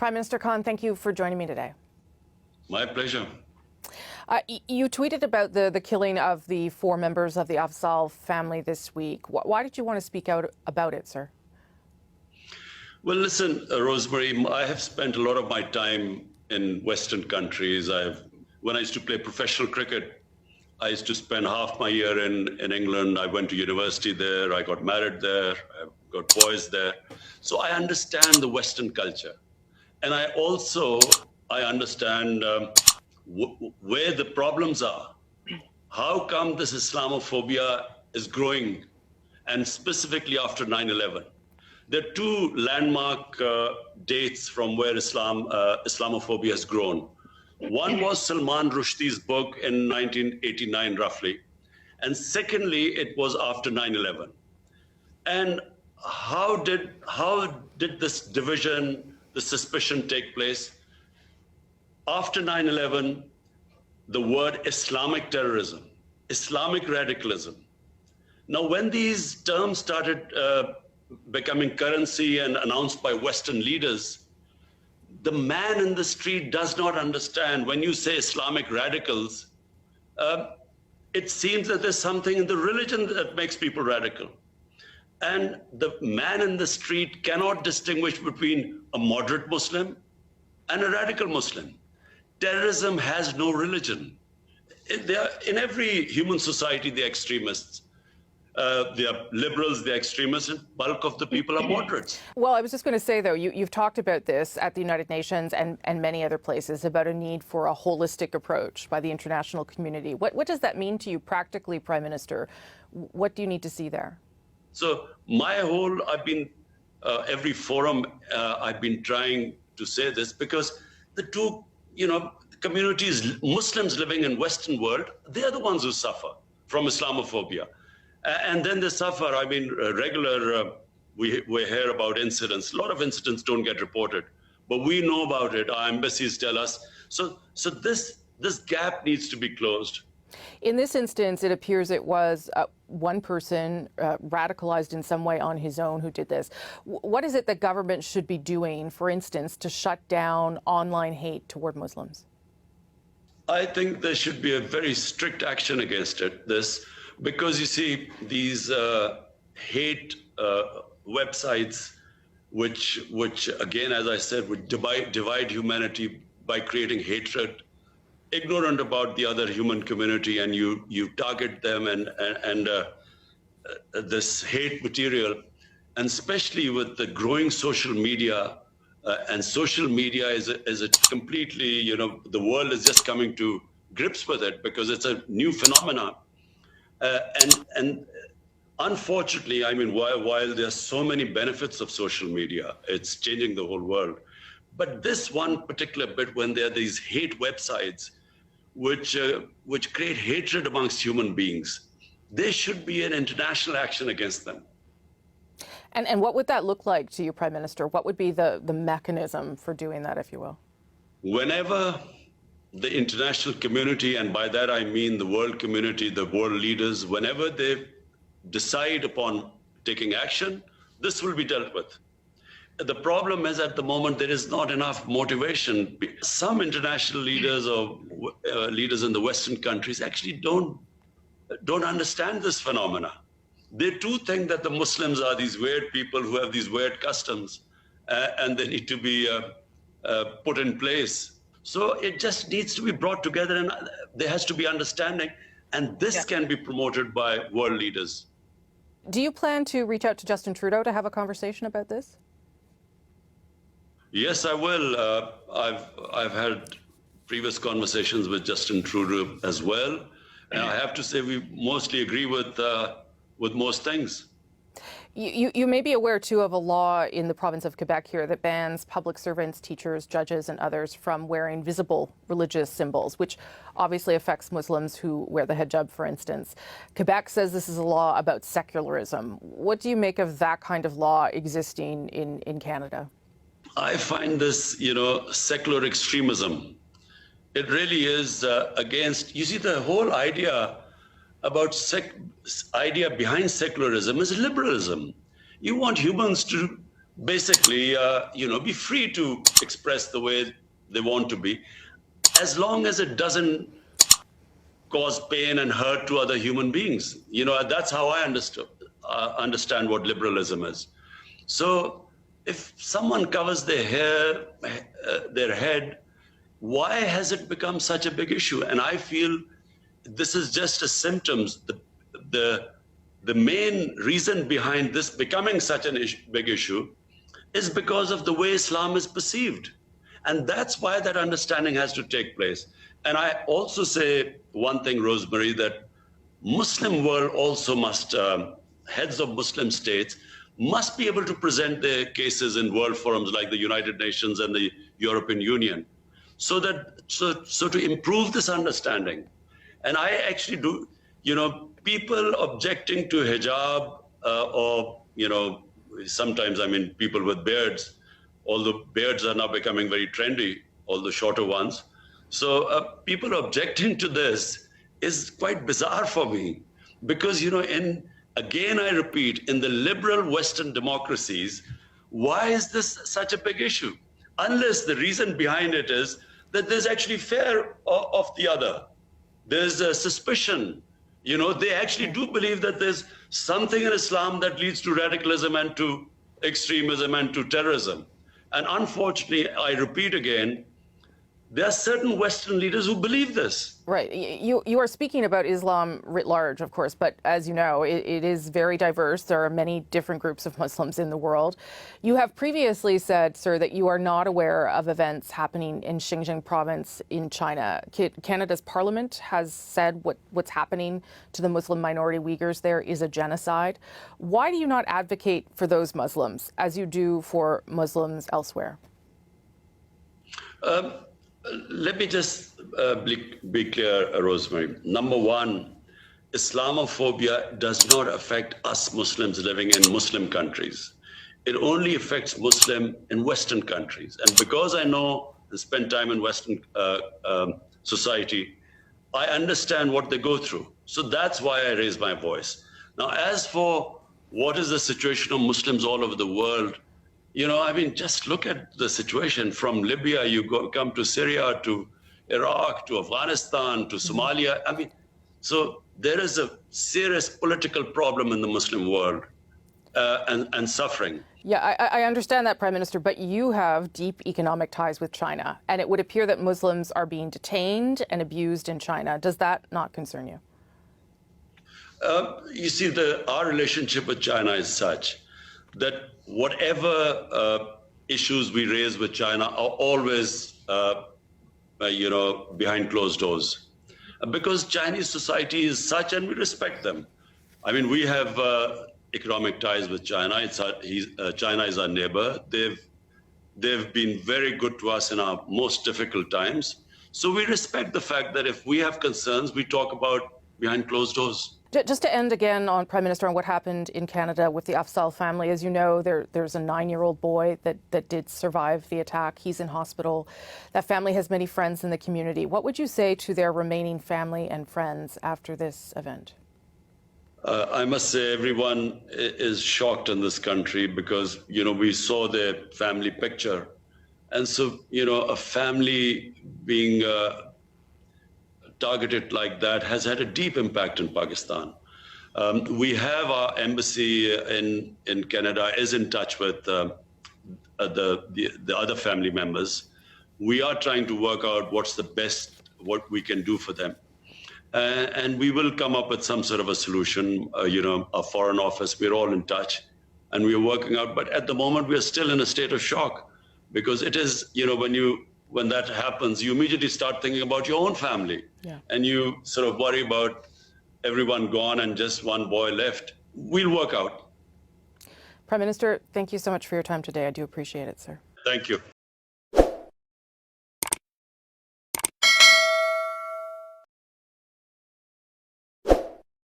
Prime Minister Khan, thank you for joining me today. My pleasure. You tweeted about the killing of the 4 members of the Afzal family this week. Why did you want to speak out about it, sir? Well, listen, Rosemary, I have spent a lot of my time in Western countries. When I used to play professional cricket, I used to spend half my year in England. I went to university there. I got married there. I've got boys there. So I understand the Western culture. And I understand where the problems are. How come this Islamophobia is growing, and specifically after 9/11? There are 2 landmark dates from where Islamophobia has grown. One was Salman Rushdie's book in 1989, roughly. And secondly, it was after 9/11. And how did this division, the suspicion take place? After 9/11, the word Islamic terrorism, Islamic radicalism. Now, when these terms started becoming currency and announced by Western leaders, the man in the street does not understand. When you say Islamic radicals, it seems that there's something in the religion that makes people radical. And the man in the street cannot distinguish between a moderate Muslim and a radical Muslim. Terrorism has no religion. In every human society, they're extremists. They are liberals, they're extremists, and bulk of the people are moderates. Well, I was just going to say, though, you've talked about this at the United Nations and many other places about a need for a holistic approach by the international community. What does that mean to you practically, Prime Minister? What do you need to see there? So I've been, every forum, I've been trying to say this because the 2, communities, Muslims living in Western world, they're the ones who suffer from Islamophobia. And then they suffer, we hear about incidents. A lot of incidents don't get reported, but we know about it. Our embassies tell us. So this gap needs to be closed. In this instance, it appears it was one person radicalized in some way on his own who did this. What is it that government should be doing, for instance, to shut down online hate toward Muslims? I think there should be a very strict action against this, because you see these hate websites, which again, as I said, would divide humanity by creating hatred, ignorant about the other human community, and you target them and this hate material, and especially with the growing social media, and social media is a completely, the world is just coming to grips with it because it's a new phenomenon. And unfortunately, while there are so many benefits of social media, it's changing the whole world. But this one particular bit, when there are these hate websites, which create hatred amongst human beings, there should be an international action against them. And what would that look like to you, Prime Minister? What would be the mechanism for doing that, if you will? Whenever the international community, and by that I mean the world community, the world leaders, whenever they decide upon taking action, this will be dealt with. The problem is, at the moment, there is not enough motivation. Some international leaders or leaders in the Western countries actually don't understand this phenomena. They too think that the Muslims are these weird people who have these weird customs, and they need to be put in place. So it just needs to be brought together, and there has to be understanding, and this can be promoted by world leaders. Do you plan to reach out to Justin Trudeau to have a conversation about this? Yes, I will. I've had previous conversations with Justin Trudeau as well, and I have to say we mostly agree with most things. You may be aware, too, of a law in the province of Quebec here that bans public servants, teachers, judges, and others from wearing visible religious symbols, which obviously affects Muslims who wear the hijab, for instance. Quebec says this is a law about secularism. What do you make of that kind of law existing in Canada? I find this, secular extremism. It really is against, you see, the whole idea behind secularism is liberalism. You want humans to basically, be free to express the way they want to be, as long as it doesn't cause pain and hurt to other human beings. That's how I understand what liberalism is. So if someone covers their hair, their head, why has it become such a big issue? And I feel this is just a symptom. The main reason behind this becoming such an big issue is because of the way Islam is perceived. And that's why that understanding has to take place. And I also say one thing, Rosemary, that Muslim world also must, heads of Muslim states must be able to present their cases in world forums like the United Nations and the European Union, so to improve this understanding. And I actually do, people objecting to hijab or, sometimes, people with beards, although beards are now becoming very trendy, all the shorter ones. So people objecting to this is quite bizarre for me because, again, I repeat, in the liberal Western democracies, why is this such a big issue? Unless the reason behind it is that there's actually fear of the other. There's a suspicion. They actually do believe that there's something in Islam that leads to radicalism and to extremism and to terrorism. And unfortunately, I repeat again, there are certain Western leaders who believe this. Right. You are speaking about Islam writ large, of course, but as you know, it is very diverse. There are many different groups of Muslims in the world. You have previously said, sir, that you are not aware of events happening in Xinjiang province in China. Canada's parliament has said what's happening to the Muslim minority Uyghurs there is a genocide. Why do you not advocate for those Muslims as you do for Muslims elsewhere? Let me just be clear, Rosemary. Number one, Islamophobia does not affect us Muslims living in Muslim countries. It only affects Muslims in Western countries. And because I know and spend time in Western society, I understand what they go through. So that's why I raise my voice. Now, as for what is the situation of Muslims all over the world, just look at the situation from Libya, come to Syria, to Iraq, to Afghanistan, to Somalia. So there is a serious political problem in the Muslim world and suffering. Yeah, I understand that, Prime Minister, but you have deep economic ties with China, and it would appear that Muslims are being detained and abused in China. Does that not concern you? You see, our relationship with China is such that whatever issues we raise with China are always, behind closed doors. Because Chinese society is such, and we respect them. We have economic ties with China. China is our neighbor. They've been very good to us in our most difficult times. So we respect the fact that if we have concerns, we talk about behind closed doors. Just to end again on, Prime Minister, on what happened in Canada with the Afzal family. As you know, there's a 9-year-old boy that did survive the attack. He's in hospital. That family has many friends in the community. What would you say to their remaining family and friends after this event? I must say everyone is shocked in this country because, we saw their family picture. And so, a family being targeted like that has had a deep impact in Pakistan. We have our embassy in Canada is in touch with the other family members. We are trying to work out what we can do for them. And we will come up with some sort of a solution, a foreign office, we're all in touch and we're working out. But at the moment, we're still in a state of shock because it is, when that happens, you immediately start thinking about your own family. Yeah. And you sort of worry about everyone gone and just one boy left. We'll work out. Prime Minister, thank you so much for your time today. I do appreciate it, sir. Thank you.